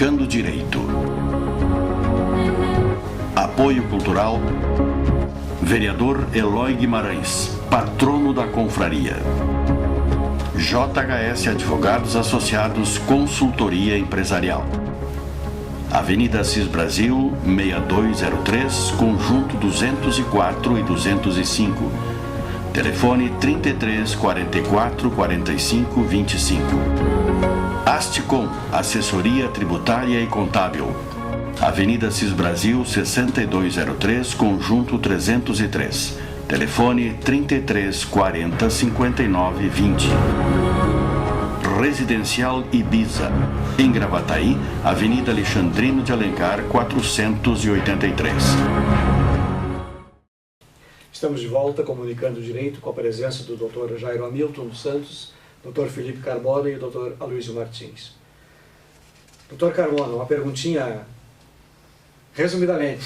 Comunicando Direito. Apoio Cultural, Vereador Eloy Guimarães, patrono da confraria. JHS Advogados Associados Consultoria Empresarial. Avenida Assis Brasil, 6203, Conjunto 204 e 205. Telefone 33 44 45 25. Asticom, Assessoria Tributária e Contábil. Avenida Assis Brasil, 6203, Conjunto 303. Telefone 33 40 59 20. Residencial Ibiza, em Gravataí, Avenida Alexandrino de Alencar, 483. Estamos de volta comunicando direito com a presença do Dr. Jairo Hamilton dos Santos, Dr. Felipe Carmona e o Dr. Aloysio Martins. Dr. Carmona, uma perguntinha resumidamente.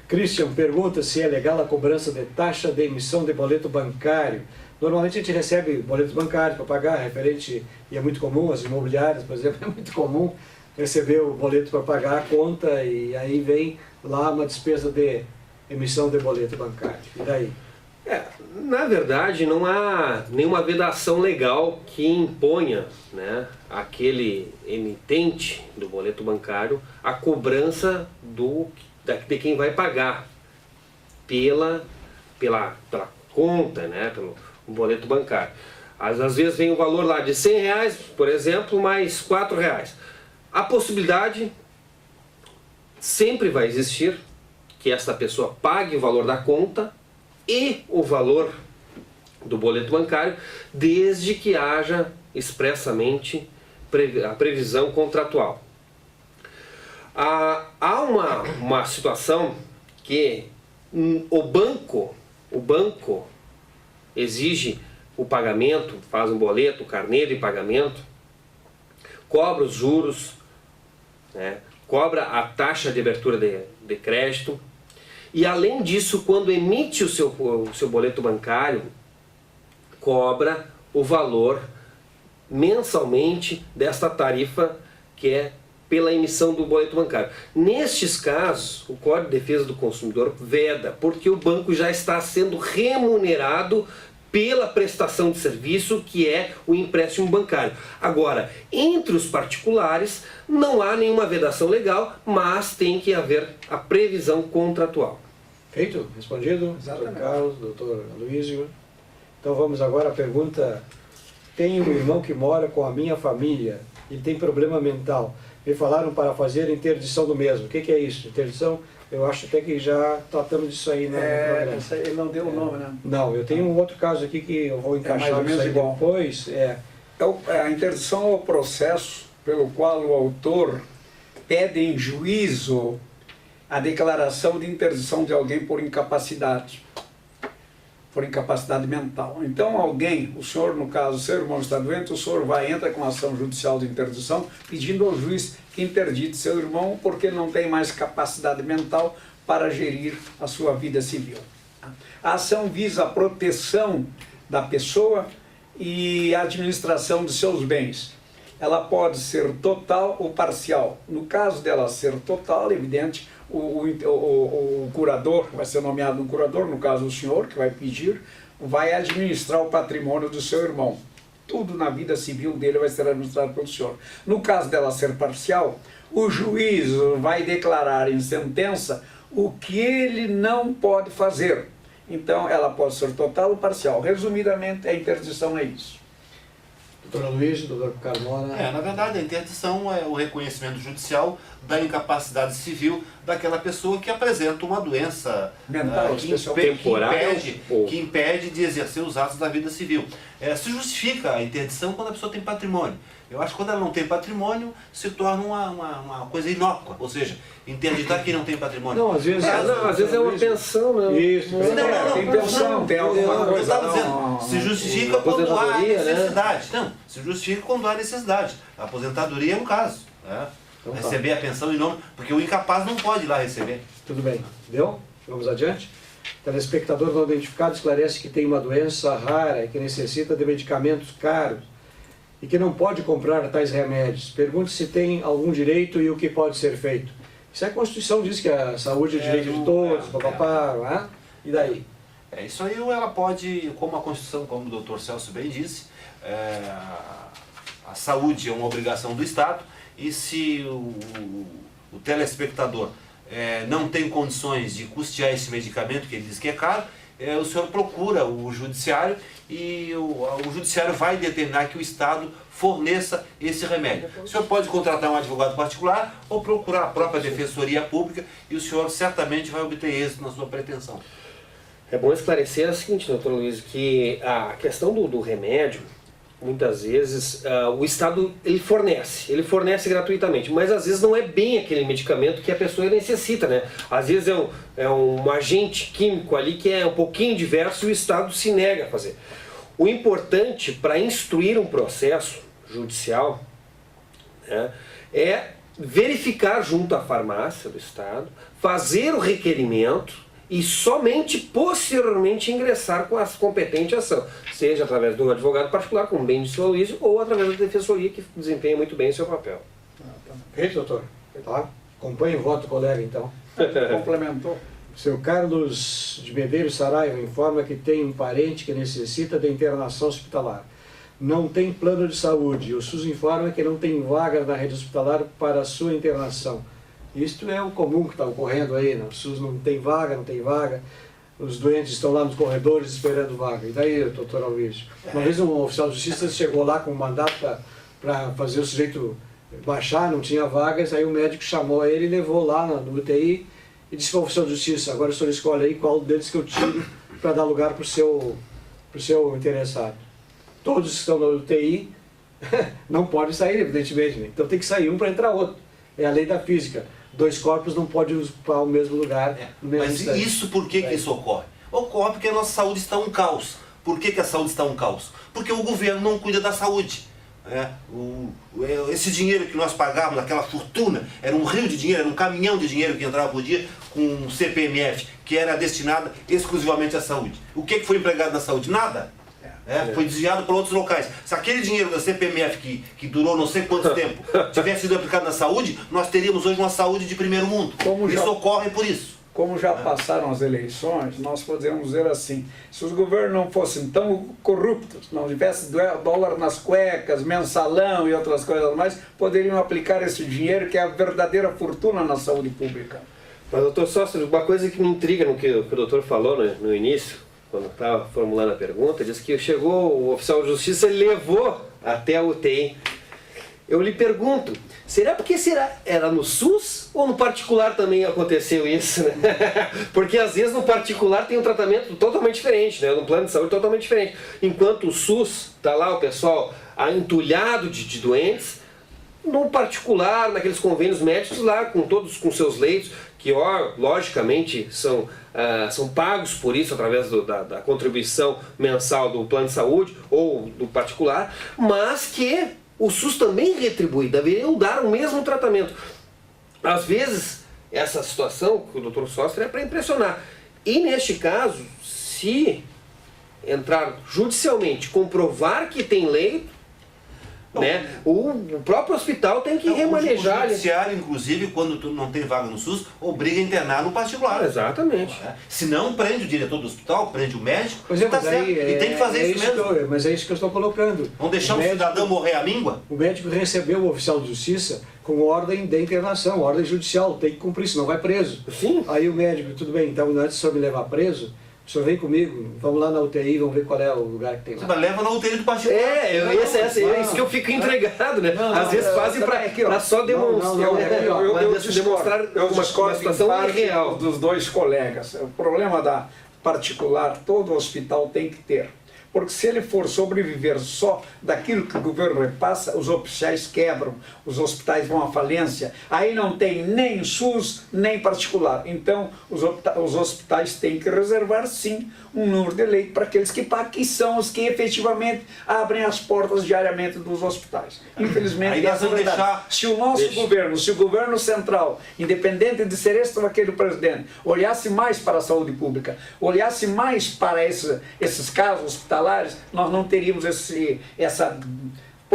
Christian pergunta se é legal a cobrança de taxa de emissão de boleto bancário. Normalmente a gente recebe boletos bancários para pagar, referente, e é muito comum, as imobiliárias, por exemplo, é muito comum receber o boleto para pagar a conta e aí vem lá uma despesa de emissão de boleto bancário. E daí? Na verdade, não há nenhuma vedação legal que imponha, né, aquele emitente do boleto bancário a cobrança de quem vai pagar pela conta, né, pelo boleto bancário. Às vezes vem o valor lá de R$100, por exemplo, mais R$4. A possibilidade sempre vai existir que essa pessoa pague o valor da conta e o valor do boleto bancário, desde que haja expressamente a previsão contratual. Há uma situação que o banco exige o pagamento, faz um boleto, carnê de pagamento, cobra os juros, né, cobra a taxa de abertura de crédito. E além disso, quando emite o seu boleto bancário, cobra o valor mensalmente desta tarifa que é pela emissão do boleto bancário. Nestes casos, o Código de Defesa do Consumidor veda, porque o banco já está sendo remunerado pela prestação de serviço que é o empréstimo bancário. Agora, entre os particulares, não há nenhuma vedação legal, mas tem que haver a previsão contratual. Feito? Respondido? Exatamente. Dr. Carlos, doutor Aloysio. Então vamos agora à pergunta. Tenho um irmão que mora com a minha família, ele tem problema mental. Me falaram para fazer interdição do mesmo. O que é isso? Interdição? Eu acho até que já tratamos disso aí, né? Ele não deu o nome, né? Não, eu tenho um outro caso aqui que eu vou encaixar mais ou menos igual. Depois. A interdição é o processo pelo qual o autor pede em juízo a declaração de interdição de alguém por incapacidade mental. Então alguém, o senhor no caso, seu irmão está doente, o senhor entra com ação judicial de interdição pedindo ao juiz que interdite seu irmão porque não tem mais capacidade mental para gerir a sua vida civil. A ação visa a proteção da pessoa e a administração de seus bens. Ela pode ser total ou parcial. No caso dela ser total, é evidente, o curador, vai ser nomeado um curador, no caso o senhor, que vai pedir, vai administrar o patrimônio do seu irmão. Tudo na vida civil dele vai ser administrado pelo senhor. No caso dela ser parcial, o juiz vai declarar em sentença o que ele não pode fazer. Então ela pode ser total ou parcial. Resumidamente, a interdição é isso. Doutor Aloysio, doutor Carmona. Na verdade, a interdição é o reconhecimento judicial da incapacidade civil daquela pessoa que apresenta uma doença mental, que impede de exercer os atos da vida civil. Se justifica a interdição quando a pessoa tem patrimônio. Eu acho que quando ela não tem patrimônio, se torna uma coisa inócua. Ou seja, interditar quem não tem patrimônio. Não, às vezes, às vezes é uma pensão, né? Isso, tem pensão, tem alguma coisa. Eu estava dizendo, se justifica quando há necessidade. Não, se justifica quando há necessidade. A aposentadoria é um caso. Né? Então, receber a pensão em nome, porque o incapaz não pode ir lá receber. Tudo bem, deu? Vamos adiante? Telespectador não identificado esclarece que tem uma doença rara e que necessita de medicamentos caros e que não pode comprar tais remédios. Pergunta se tem algum direito e o que pode ser feito. Isso é a Constituição, diz que a saúde é direito de todos, papapá, não é? E daí? Isso aí ela pode, como a Constituição, como o doutor Celso bem disse, a saúde é uma obrigação do Estado, e se o telespectador não tem condições de custear esse medicamento, que ele diz que é caro, o senhor procura o judiciário e o judiciário vai determinar que o Estado forneça esse remédio. O senhor pode contratar um advogado particular ou procurar a própria Defensoria Pública e o senhor certamente vai obter êxito na sua pretensão. É bom esclarecer o seguinte, doutor Luiz, que a questão do remédio, muitas vezes, o Estado ele fornece gratuitamente, mas às vezes não é bem aquele medicamento que a pessoa necessita, né? Às vezes é um agente químico ali que é um pouquinho diverso e o Estado se nega a fazer. O importante para instruir um processo judicial, né, é verificar junto à farmácia do Estado, fazer o requerimento e somente posteriormente ingressar com a competente ação, seja através do advogado particular, como bem disse o Luiz, ou através da defensoria, que desempenha muito bem o seu papel. Feito, doutor? Tá. Acompanhe o voto do colega, então. Complementou. Seu Carlos de Medeiros Saraiva informa que tem um parente que necessita de internação hospitalar. Não tem plano de saúde. O SUS informa que não tem vaga na rede hospitalar para a sua internação. Isto é o comum que está ocorrendo aí, né? O SUS não tem vaga, os doentes estão lá nos corredores esperando vaga. E daí, doutor Aloysio? Uma vez um oficial de justiça chegou lá com um mandato para fazer o sujeito baixar, não tinha vagas, aí o médico chamou ele e levou lá no UTI e disse para o oficial de justiça: agora o senhor escolhe aí qual deles que eu tiro para dar lugar para o seu interessado. Todos que estão na UTI não podem sair, evidentemente, né? Então tem que sair um para entrar outro. É a lei da física. Dois corpos não podem ocupar o mesmo lugar no mesmo Mas instante. isso por que isso ocorre? Ocorre porque a nossa saúde está um caos. Por que a saúde está um caos? Porque o governo não cuida da saúde. Esse dinheiro que nós pagávamos, aquela fortuna, era um rio de dinheiro, era um caminhão de dinheiro que entrava por dia com um CPMF, que era destinado exclusivamente à saúde. O que foi empregado na saúde? Nada. Foi desviado para outros locais. Se aquele dinheiro da CPMF que durou não sei quanto tempo tivesse sido aplicado na saúde, nós teríamos hoje uma saúde de primeiro mundo. Isso ocorre por isso. Como já passaram as eleições, nós podemos dizer assim: se os governos não fossem tão corruptos, não tivesse dólar nas cuecas, mensalão e outras coisas mais, poderiam aplicar esse dinheiro, que é a verdadeira fortuna na saúde pública. Mas, doutor Sócio, uma coisa que me intriga no que o doutor falou no início, quando estava formulando a pergunta, diz que chegou o oficial de justiça e levou até a UTI. Eu lhe pergunto, será porque era no SUS ou no particular também aconteceu isso, né? Porque às vezes no particular tem um tratamento totalmente diferente, né? No plano de saúde totalmente diferente. Enquanto o SUS, está lá o pessoal entulhado de doentes, no particular, naqueles convênios médicos lá, com todos com seus leitos, que logicamente são pagos por isso através da contribuição mensal do plano de saúde ou do particular, mas que o SUS também retribui, deveriam dar o mesmo tratamento. Às vezes, essa situação que o doutor Sócio é para impressionar. E neste caso, se entrar judicialmente, comprovar que tem leito, né, o próprio hospital tem que remanejar. O judiciário, inclusive, quando tu não tem vaga no SUS, obriga a internar no particular. Exatamente. Se não, prende o diretor do hospital, prende o médico, Pois é, tá mas certo. aí, E tem que fazer isso mesmo. Mas é isso que eu estou colocando. Vão deixar o cidadão morrer à míngua? O médico recebeu o oficial de justiça com ordem de internação, ordem judicial, tem que cumprir, senão vai preso. Sim. Aí o médico, tudo bem, então antes do senhor me levar preso, o senhor vem comigo, vamos lá na UTI, vamos ver qual é o lugar que tem lá. Mas leva na UTI do particular. É isso que eu fico entregado, né? Às vezes fazem para só demonstrar, demonstrar uma situação irreal. Dos dois colegas. O problema da particular, todo hospital tem que ter. Porque se ele for sobreviver só daquilo que o governo repassa, os oficiais quebram, os hospitais vão à falência, aí não tem nem SUS, nem particular. Então, os hospitais têm que reservar, sim, um número de leitos para aqueles que pagam, que são os que efetivamente abrem as portas diariamente dos hospitais. Infelizmente, aí nós vamos deixar... se o nosso governo, se o governo central, independente de ser este ou aquele presidente, olhasse mais para a saúde pública, olhasse mais para esses casos hospitalares, nós não teríamos essa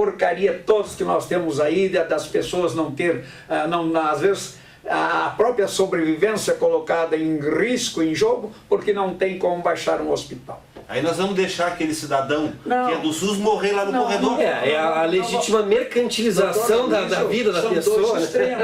porcaria todas que nós temos aí, das pessoas não ter, às vezes, a própria sobrevivência colocada em risco, em jogo, porque não tem como baixar um hospital. Aí nós vamos deixar aquele cidadão Não. que é do SUS morrer lá no corredor. É a legítima mercantilização da vida da pessoa.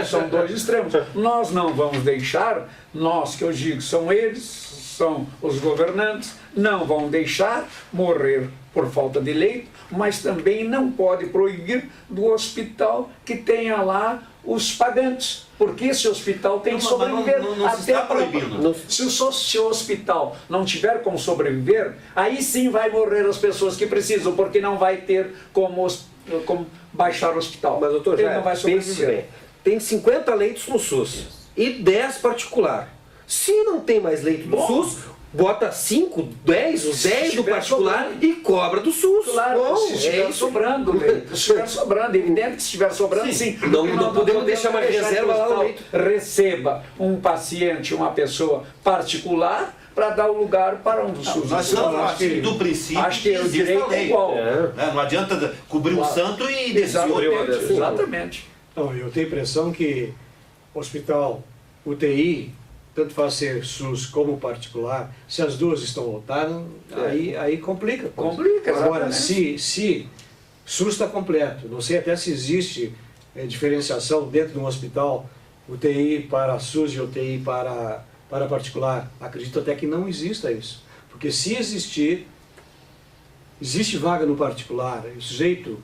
São dois extremos. Nós não vamos deixar, nós que eu digo, são eles, são os governantes, não vão deixar morrer por falta de leito, mas também não pode proibir do hospital que tenha lá os pagantes, porque esse hospital tem que sobreviver. Não se está proibindo. Se o hospital não tiver como sobreviver, aí sim vai morrer as pessoas que precisam, porque não vai ter como baixar o hospital. Mas, doutor, ele já não vai sobreviver. bem, tem 50 leitos no SUS e 10 particular. Se não tem mais leito do SUS, bota 5, 10, os 10 do particular e cobra do SUS. Claro, se estiver sobrando, leito, se estiver sobrando, evidente que se estiver sobrando, sim. Não podemos deixar uma reserva lá no leito. Receba um paciente, uma pessoa particular, para dar o lugar para um dos SUS. Nós estamos partindo do princípio acho que o existe direito a lei. é igual. Não adianta cobrir um santo e descer outro. Exatamente. Não, eu tenho a impressão que hospital, UTI, tanto faz ser SUS como particular, se as duas estão lotadas, aí complica. Complica, Agora, exatamente. se SUS está completo, não sei até se existe diferenciação dentro de um hospital, UTI para SUS e UTI para particular. Acredito até que não exista isso. Porque se existir, existe vaga no particular, o sujeito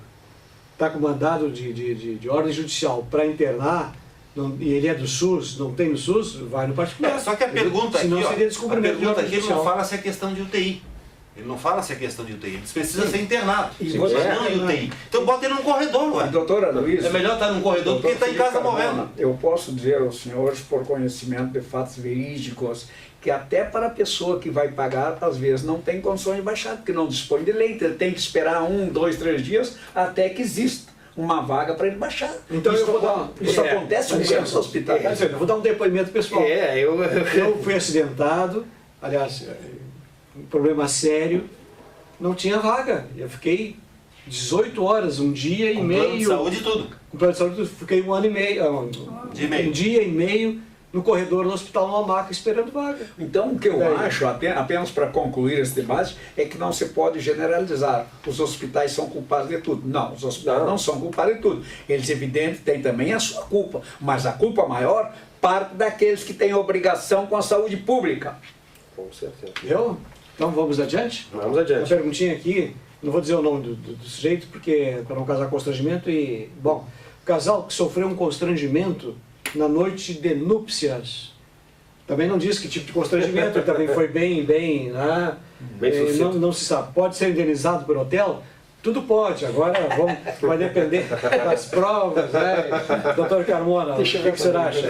está com mandado de ordem judicial para internar, e ele é do SUS, não tem no SUS, vai no particular. Só que a pergunta aqui, Senão seria descumprimento de ordem ele não judicial. fala se é questão de UTI. Ele não fala se é questão de UTI. Ele precisa ser internado. E Mas você- não em UTI. Então bota ele num corredor, ué. Doutora Luiz, É melhor estar num corredor do que estar em casa morrendo. Eu posso dizer aos senhores, por conhecimento de fatos verídicos, que até para a pessoa que vai pagar, às vezes não tem condições de baixar, porque não dispõe de leito. Ele tem que esperar 1, 2, 3 dias até que exista uma vaga para ele baixar. Então isso, eu vou dar isso acontece em muitos hospitais. Quer dizer, eu vou dar um depoimento pessoal. Eu fui acidentado, aliás, um problema sério, não tinha vaga. Eu fiquei 18 horas, um dia e Com plano de meio. saúde e tudo. Com plano de saúde, fiquei um ano e meio, um dia e meio no corredor do hospital, numa maca, esperando vaga. Então, o que eu acho, apenas para concluir esse debate, é que não se pode generalizar. Os hospitais são culpados de tudo. Não, os hospitais não são culpados de tudo. Eles, evidente, têm também a sua culpa. Mas a culpa maior parte daqueles que têm obrigação com a saúde pública. Com certeza. Viu? Então vamos adiante? Vamos Uma adiante. perguntinha aqui, não vou dizer o nome do sujeito, porque para não causar constrangimento. E, bom, o casal que sofreu um constrangimento na noite de núpcias. Também não diz que tipo de constrangimento, ele também foi bem, né? Bem sucinto. Não se sabe. Pode ser indenizado por hotel? Tudo pode, agora vai depender das provas, né? Doutor Carmona, o que você acha?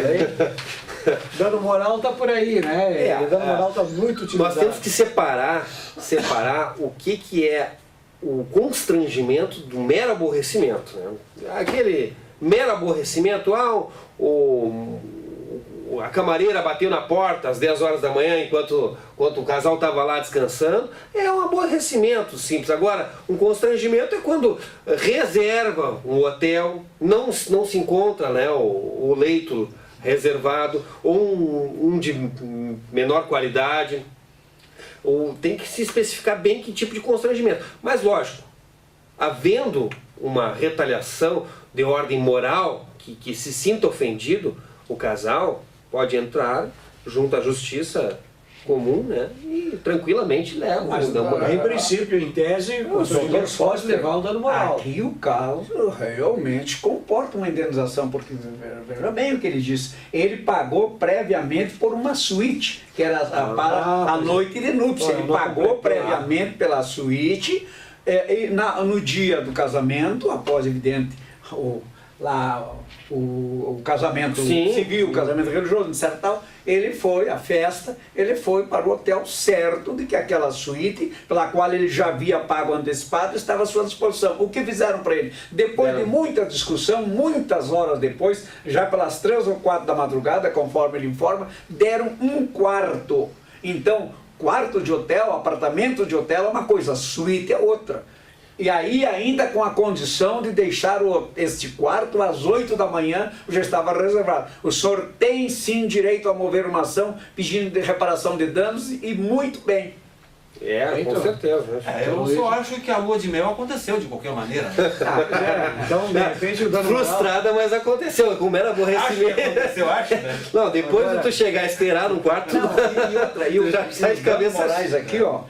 Dano moral está por aí, né? Dano moral está muito utilizado. Nós temos que separar o que é o constrangimento do mero aborrecimento. Né? Aquele mero aborrecimento, a camareira bateu na porta às 10 horas da manhã enquanto o casal estava lá descansando, é um aborrecimento simples. Agora, um constrangimento é quando reserva um hotel, não se encontra, né, o leito reservado, ou um de menor qualidade, ou tem que se especificar bem que tipo de constrangimento. Mas lógico, havendo uma retaliação de ordem moral, que se sinta ofendido, o casal pode entrar junto à justiça comum, né, e tranquilamente leva o dano moral. Em princípio, em tese, o constrangimento pode levar o dano moral. Aqui o caso realmente comporta uma indenização, porque veja bem o que ele disse. Ele pagou previamente por uma suíte, que era para a noite de núpcias. Ele pagou previamente pela suíte, no dia do casamento, após, evidente, o casamento civil, o casamento religioso, etc. Tal, ele foi à festa, ele foi para o hotel certo de que aquela suíte, pela qual ele já havia pago antecipado, estava à sua disposição. O que fizeram para ele? Depois de muita discussão, muitas horas depois, já pelas 3 ou 4 da madrugada, conforme ele informa, deram um quarto. Então, quarto de hotel, apartamento de hotel é uma coisa, suíte é outra. E aí ainda com a condição de deixar este quarto às 8 da manhã, já estava reservado. O senhor tem sim direito a mover uma ação pedindo de reparação de danos e muito bem. Com certeza. Né? Eu só acho que a lua de mel aconteceu de qualquer maneira. Então, de repente, o dano Frustrada, mas aconteceu, com mero aborrecimento. Aconteceu, acho, né? Não, depois de tu chegar a esperar no quarto, Não, e outra, e o já sai de Dano cabeça. Moraes aqui, ó,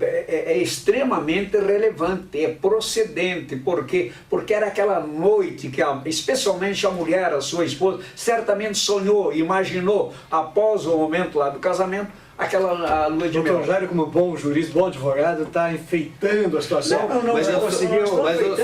é extremamente relevante, é procedente, porque era aquela noite que, especialmente a mulher, a sua esposa, certamente sonhou, imaginou, após o momento lá do casamento, aquela lua de mel. Dr. Jairo, como bom jurista, bom advogado, está enfeitando a situação. Mas eu conseguiu, mas eu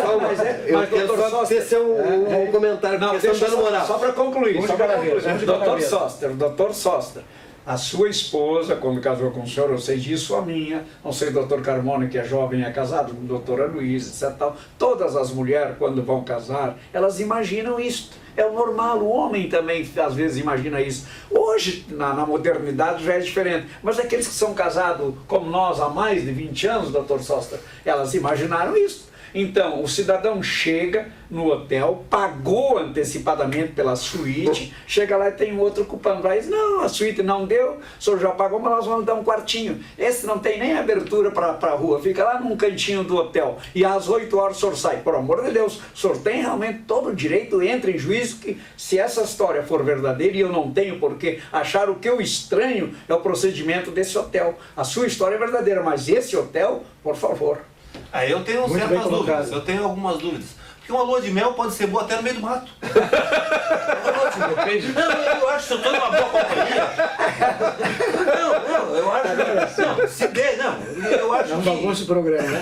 quero só tecer um comentário, Não, porque deixa dando moral. só para concluir, Vamos de cada vez, vamos de cada vez. Dr. Soster, a sua esposa, quando casou com o senhor, eu sei disso, a minha, não sei o Dr. Carmona, que é jovem, é casado com a doutora Luísa, etc. Tal. Todas as mulheres, quando vão casar, elas imaginam isso. É o normal, o homem também às vezes imagina isso. Hoje, na modernidade, já é diferente. Mas aqueles que são casados como nós há mais de 20 anos, Dr. Soster, elas imaginaram isso. Então, o cidadão chega no hotel, pagou antecipadamente pela suíte, chega lá e tem outro ocupando. Vai dizer, não, a suíte não deu, o senhor já pagou, mas nós vamos dar um quartinho. Esse não tem nem abertura para a rua, fica lá num cantinho do hotel. E às 8 horas o senhor sai. Por amor de Deus, o senhor tem realmente todo o direito, entra em juízo, que se essa história for verdadeira, e eu não tenho por que achar, o que eu estranho é o procedimento desse hotel. A sua história é verdadeira, mas esse hotel, por favor. Eu tenho Muito certas bem colocado. dúvidas, eu tenho algumas dúvidas. Porque uma lua de mel pode ser boa até no meio do mato. Eu acho que eu estou numa boa companhia. Eu acho que... Não, se der, não. Eu acho É um que... bagunço o programa, né?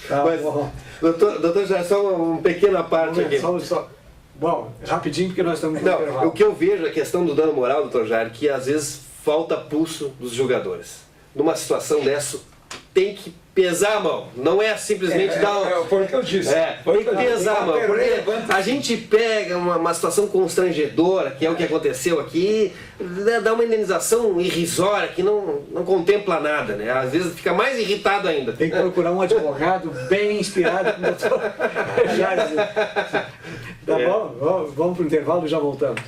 Tá Mas, bom. doutor, já só uma pequena parte aqui. Bom, rapidinho, porque nós estamos no Não, intervalo. o que eu vejo, a questão do dano moral, doutor Jair, que às vezes falta pulso dos jogadores. Numa situação dessa, tem que pesar a mão. Não é simplesmente dar... Foi o que eu disse. Tem que pesar a mão. Porque a gente pega uma situação constrangedora, que é o que aconteceu aqui, dá uma indenização irrisória que não contempla nada, né? Às vezes fica mais irritado ainda. Tem que procurar um advogado bem inspirado com o doutor Jair. Tá bom? Vamos para o intervalo e já voltamos.